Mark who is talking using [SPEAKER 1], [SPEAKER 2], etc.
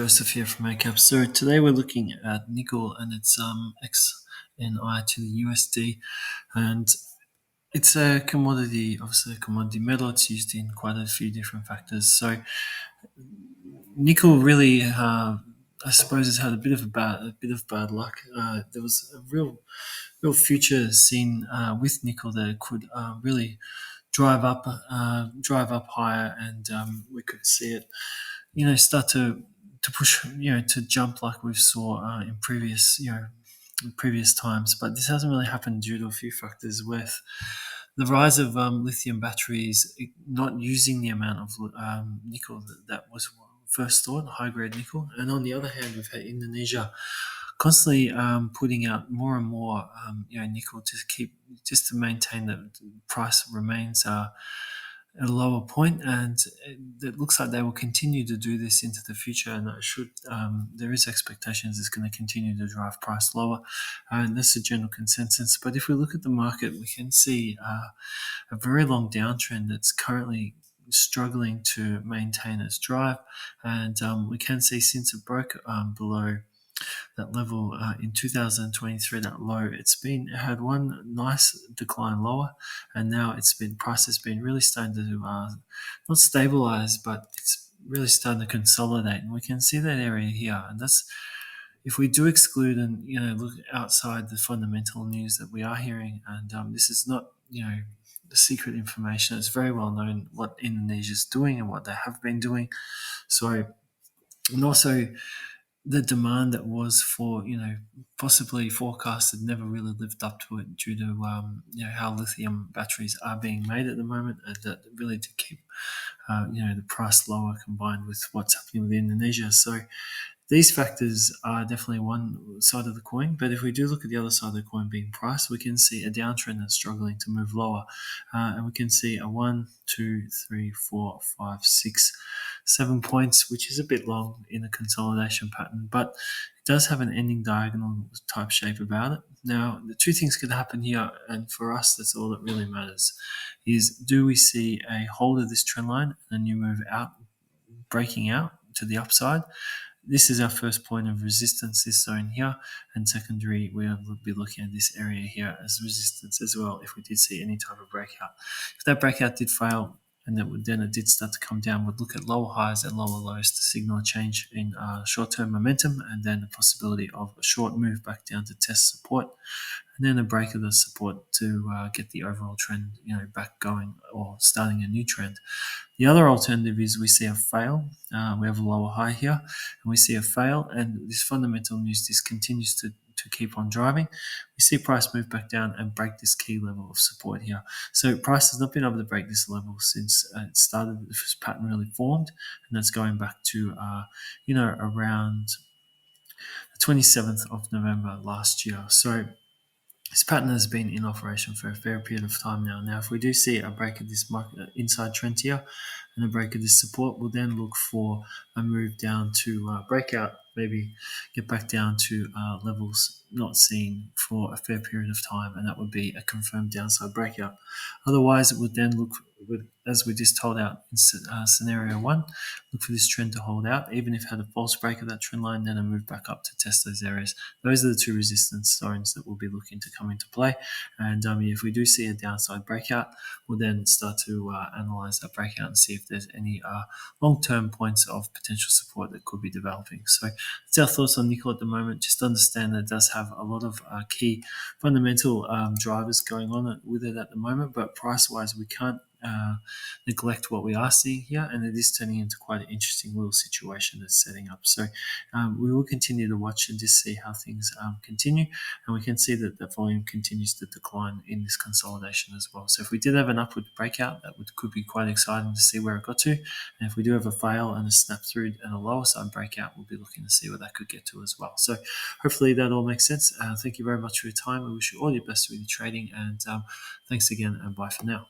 [SPEAKER 1] Joseph here from Eightcap. So today we're looking at nickel and its XNI to the USD, and it's a commodity, obviously a commodity metal. It's used in quite a few different factors. So nickel really, I suppose, has had a bit of bad luck. There was a real future seen with nickel that it could really drive up higher, and we could see it start to push, to jump like we saw in previous times. But this hasn't really happened due to a few factors, with the rise of lithium batteries not using the amount of nickel that was first thought, high grade nickel. And on the other hand, we've had Indonesia constantly putting out more and more nickel to maintain that the price remains at a lower point, and it looks like they will continue to do this into the future. And there is expectations it's going to continue to drive price lower, and that's the general consensus. But if we look at the market, we can see a very long downtrend that's currently struggling to maintain its drive, and we can see since it broke below that level in 2023, that low, it had one nice decline lower, and now price has been really starting to not stabilize, but it's really starting to consolidate. And we can see that area here, and that's, if we do exclude and look outside the fundamental news that we are hearing, and this is not the secret information. It's very well known what Indonesia is doing and what they have been doing. So, and also the demand that was for, possibly forecasted, never really lived up to it due to, how lithium batteries are being made at the moment, and that really to keep, the price lower, combined with what's happening with Indonesia. So these factors are definitely one side of the coin, but if we do look at the other side of the coin being price, we can see a downtrend that's struggling to move lower, and we can see a 1, 2, 3, 4, 5, 6, 7 points, which is a bit long in a consolidation pattern, but it does have an ending diagonal type shape about it. Now, the two things could happen here, and for us, that's all that really matters, is do we see a hold of this trend line and a new move out, breaking out to the upside? This is our first point of resistance, this zone here, and secondary, we will be looking at this area here as resistance as well if we did see any type of breakout. If that breakout did fail and then it did start to come down, we'd look at lower highs and lower lows to signal a change in short-term momentum, and then the possibility of a short move back down to test support, and then a break of the support to get the overall trend back going or starting a new trend. The other alternative is we see a fail. We have a lower high here, and we see a fail, and this fundamental news just continues to keep on driving. We see price move back down and break this key level of support here. So price has not been able to break this level since it started, this pattern really formed, and that's going back to around the 27th of November last year. So this pattern has been in operation for a fair period of time now. Now, if we do see a break of this market inside trend here and a break of this support, we'll then look for a move down to breakout, maybe get back down to levels not seen for a fair period of time, and that would be a confirmed downside breakout. Otherwise, it would then look, as we just told out in scenario 1, look for this trend to hold out, even if it had a false break of that trend line, then a move back up to test those areas. Those are the two resistance zones that we'll be looking to come into play. And if we do see a downside breakout, we'll then start to analyze that breakout and see if there's any long-term points of potential support that could be developing. So that's our thoughts on nickel at the moment. Just understand that it does have a lot of key fundamental drivers going on with it at the moment, but price-wise, we can't neglect what we are seeing here, and it is turning into quite an interesting little situation that's setting up. So we will continue to watch and just see how things continue, and we can see that the volume continues to decline in this consolidation as well. So if we did have an upward breakout, that could be quite exciting to see where it got to, and if we do have a fail and a snap through and a lower side breakout, we'll be looking to see where that could get to as well. So hopefully that all makes sense. Thank you very much for your time. I wish you all your best with your trading, and thanks again, and bye for now.